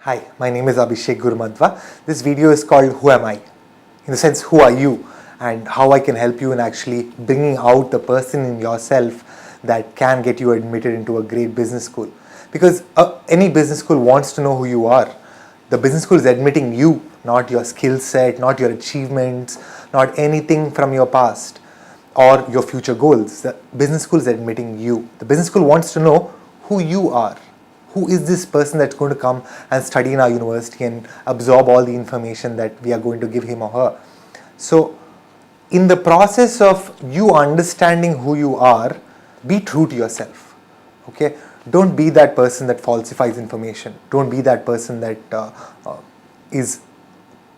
Hi, my name is Abhishek Gurumadva. This video is called Who Am I? In the sense, who are you? And how I can help you in actually bringing out the person in yourself that can get you admitted into a great business school. Because any business school wants to know who you are. The business school is admitting you, not your skill set, not your achievements, not anything from your past or your future goals. The business school is admitting you. The business school wants to know who you are. Who is this person that's going to come and study in our university and absorb all the information that we are going to give him or her? So, in the process of you understanding who you are, be true to yourself. Okay? Don't be that person that falsifies information. Don't be that person that is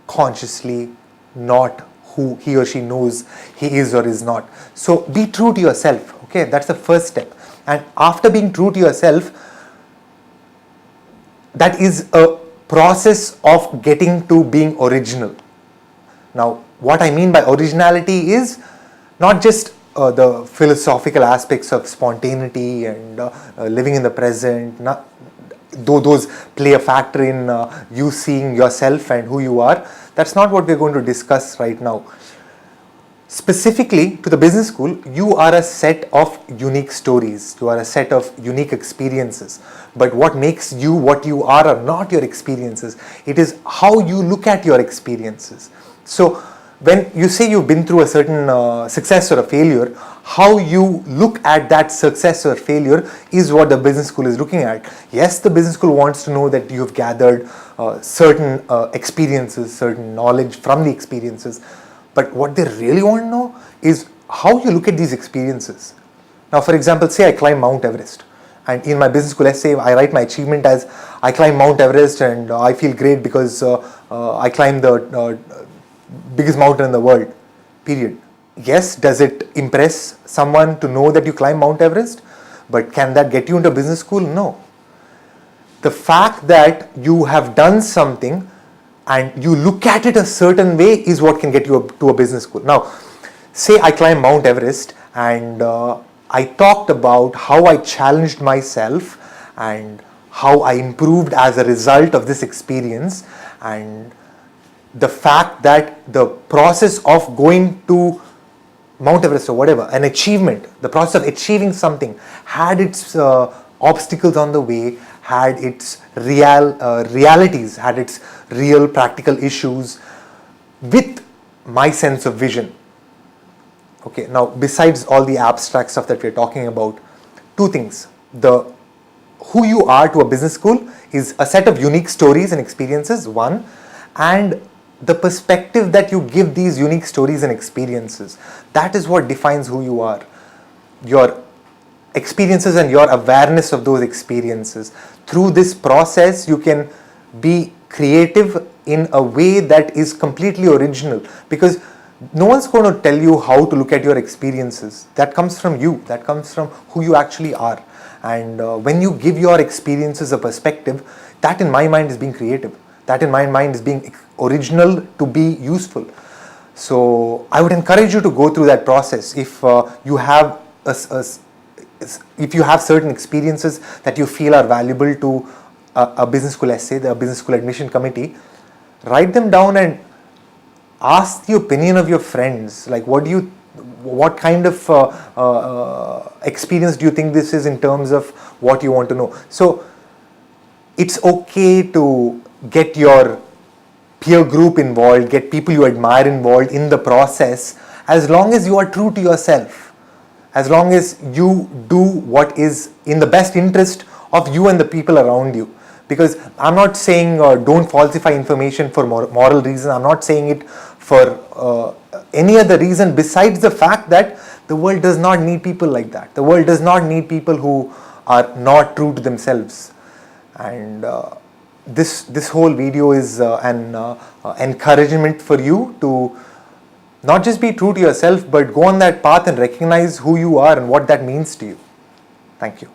consciously not who he or she knows he is or is not. So, be true to yourself. Okay? That's the first step. And after being true to yourself, that is a process of getting to being original. Now, what I mean by originality is not just the philosophical aspects of spontaneity and living in the present, though those play a factor in you seeing yourself and who you are. That's not what we're going to discuss right now. Specifically to the business school, you are a set of unique stories, you are a set of unique experiences. But what makes you what you are not your experiences, it is how you look at your experiences. So when you say you've been through a certain success or a failure, how you look at that success or failure is what the business school is looking at. Yes, the business school wants to know that you've gathered certain experiences, certain knowledge from the experiences. But what they really want to know is how you look at these experiences. Now, for example, say I climb Mount Everest. And in my business school essay, I write my achievement as I climb Mount Everest and I feel great because I climbed the biggest mountain in the world, period. Yes, does it impress someone to know that you climb Mount Everest? But can that get you into business school? No. The fact that you have done something and you look at it a certain way is what can get you to a business school. Now, say I climb Mount Everest and I talked about how I challenged myself and how I improved as a result of this experience, and the fact that the process of going to Mount Everest or whatever, an achievement, the process of achieving something had its obstacles on the way, had its realities, had its real practical issues with my sense of vision. Okay, now besides all the abstract stuff that we're talking about, two things. Who you are to a business school is a set of unique stories and experiences, one, and the perspective that you give these unique stories and experiences. That is what defines who you are. Your experiences and your awareness of those experiences. Through this process, you can be creative in a way that is completely original, because no one's going to tell you how to look at your experiences. That comes from you. That comes from who you actually are. And when you give your experiences a perspective, that in my mind is being creative. That in my mind is being original to be useful. So I would encourage you to go through that process. If you have certain experiences that you feel are valuable to a business school essay, the business school admission committee, write them down and ask the opinion of your friends. Like, what kind of experience do you think this is in terms of what you want to know? So it's okay to get your peer group involved, get people you admire involved in the process, as long as you are true to yourself, as long as you do what is in the best interest of you and the people around you. Because I'm not saying don't falsify information for moral reasons. I'm not saying it for any other reason besides the fact that the world does not need people like that. The world does not need people who are not true to themselves. And this whole video is an encouragement for you to not just be true to yourself, but go on that path and recognize who you are and what that means to you. Thank you.